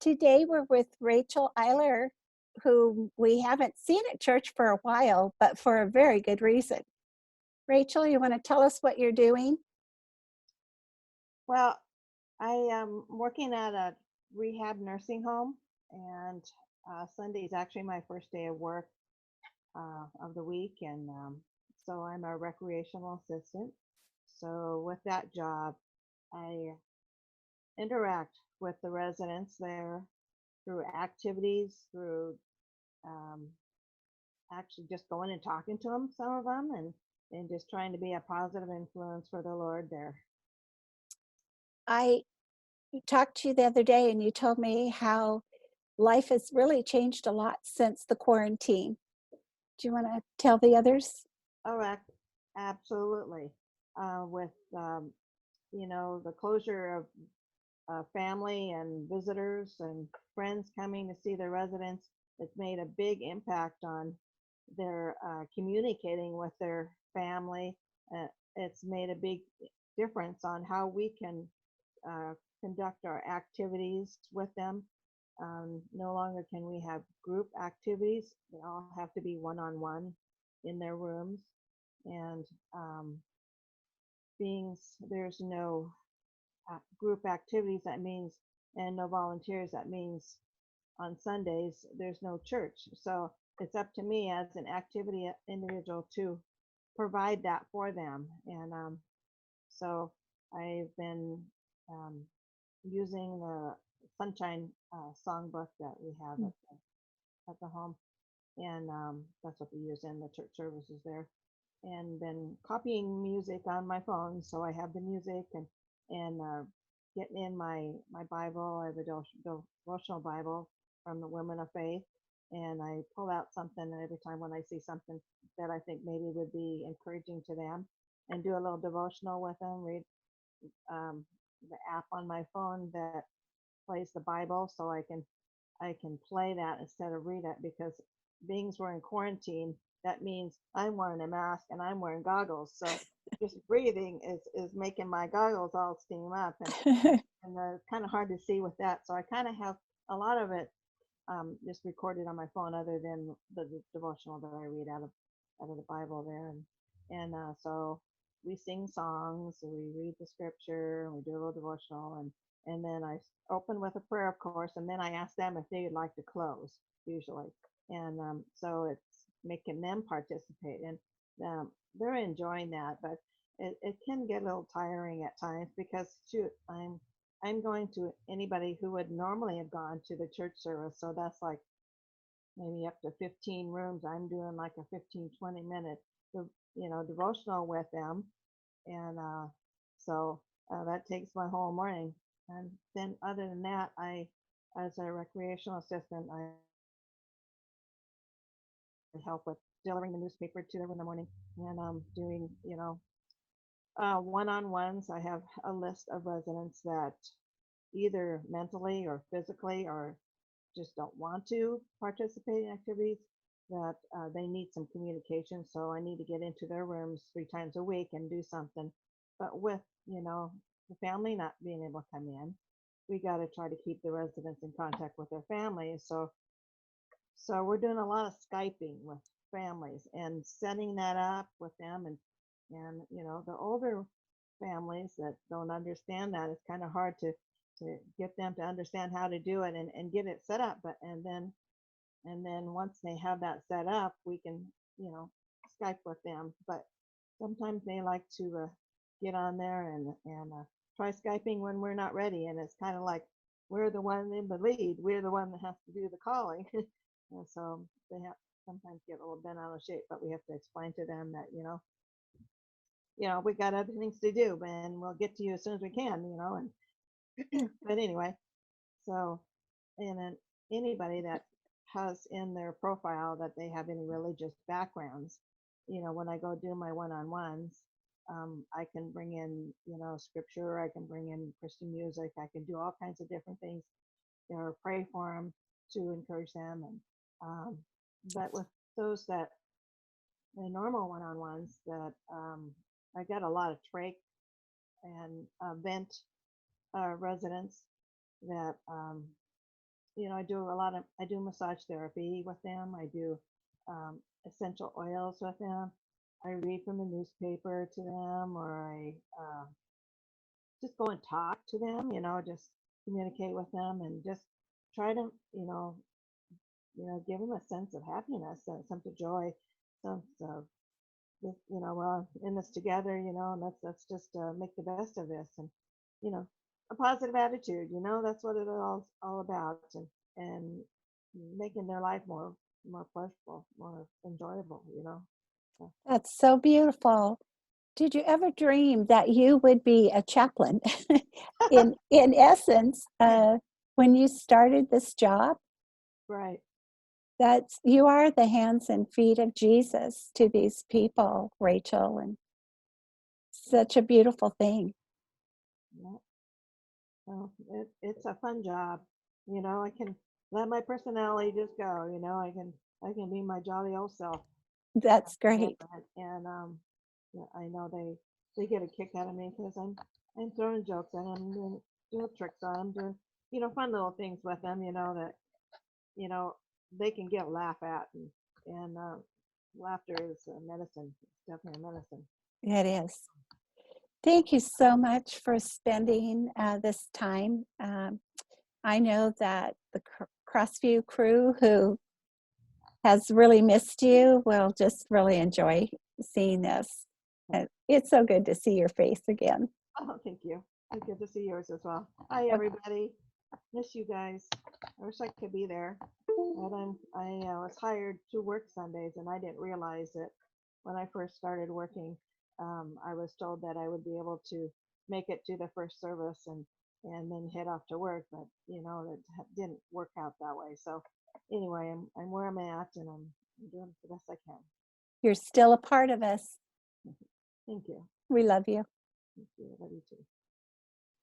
Today we're with Rachel Eyler, who we haven't seen at church for a while, but for a very good reason. Rachel, you want to tell us what you're doing? Well, I am working at a rehab nursing home, and Sunday is actually my first day of work of the week, and so I'm a recreational assistant. So with that job, I interact with the residents there through activities, through um, actually just going and talking to them, some of them, and just trying to be a positive influence for the Lord there. I talked to you the other day and you told me how life has really changed a lot since the quarantine. Do you want to tell the others? Oh, absolutely. With the closure of family and visitors and friends coming to see the residents, it's made a big impact on their communicating with their family. It's made a big difference on how we can uh, conduct our activities with them. No longer can we have group activities. They all have to be one-on-one in their rooms. And being there's no group activities, that means, and no volunteers, that means on Sundays there's no church. So it's up to me as an activity individual to provide that for them. And so I've been um, using the Sunshine songbook that we have Mm. at the home, and that's what we use in the church services there. And been copying music on my phone, so I have the music and getting in my Bible. I have a devotional Bible from the Women of Faith, and I pull out something every time when I see something that I think maybe would be encouraging to them, and do a little devotional with them. Read um, the app on my phone that plays the Bible, so I can play that instead of read it, because being we're in quarantine, that means I'm wearing a mask and I'm wearing goggles. So just breathing is making my goggles all steam up, and it's kind of hard to see with that. So I kind of have a lot of it just recorded on my phone, other than the devotional that I read out of the Bible there, and so we sing songs, and we read the scripture, and we do a little devotional, and then I open with a prayer, of course, and then I ask them if they would like to close, usually, and so it's making them participate, and they're enjoying that, but it can get a little tiring at times, because shoot, I'm going to anybody who would normally have gone to the church service. So that's like maybe up to 15 rooms. I'm doing like a 15, 20-minute, devotional with them. And so that takes my whole morning. And then other than that, as a recreational assistant, I help with delivering the newspaper to them in the morning, and doing, one-on-ones. I have a list of residents that either mentally or physically or just don't want to participate in activities, that they need some communication. So I need to get into their rooms 3 times a week and do something. But with, the family not being able to come in, we got to try to keep the residents in contact with their families. So we're doing a lot of Skyping with families and setting that up with them, and the older families that don't understand that, it's kind of hard to get them to understand how to do it and get it set up. But and then once they have that set up, we can, Skype with them. But sometimes they like to get on there and try Skyping when we're not ready, and it's kind of like we're the one in the lead. We're the one that has to do the calling. And so they have sometimes get a little bent out of shape, but we have to explain to them that, we got other things to do, and we'll get to you as soon as we can, and but anyway, so, and then anybody that has in their profile that they have any religious backgrounds, when I go do my one-on-ones, I can bring in, scripture, I can bring in Christian music, I can do all kinds of different things, pray for them to encourage them. And but with those that the normal one-on-ones that I got a lot of trach and vent residents that I do massage therapy with them. I do essential oils with them. I read from the newspaper to them, or I just go and talk to them, just communicate with them and just try to, give them a sense of happiness, a sense of joy, sense of this, we're all in this together, and let's just make the best of this, and you know, a positive attitude, that's what all about, and making their life more pleasurable, more enjoyable. So, That's so beautiful. Did you ever dream that you would be a chaplain? In essence, when you started this job, right. that's you are the hands and feet of Jesus to these people, Rachel, and such a beautiful thing. Yeah. Well, it's a fun job. I can let my personality just go. I can be my jolly old self. That's Yeah, great. and yeah, I know they get a kick out of me because I'm throwing jokes at them, doing tricks on them, doing fun little things with them. That you know they can get a laugh at, and laughter is a medicine. It's definitely a medicine. It is. Thank you so much for spending this time. I know that the Crossview crew who has really missed you will just really enjoy seeing this. It's so good to see your face again. Oh, thank you. It's good to see yours as well. Hi, everybody. Miss you guys. I wish I could be there, but I was hired to work Sundays, and I didn't realize it when I first started working. I was told that I would be able to make it to the first service and then head off to work, but that didn't work out that way. So anyway, I'm where I'm at, and I'm doing the best I can. You're still a part of us. Thank you. We love you. Thank you. Love you too.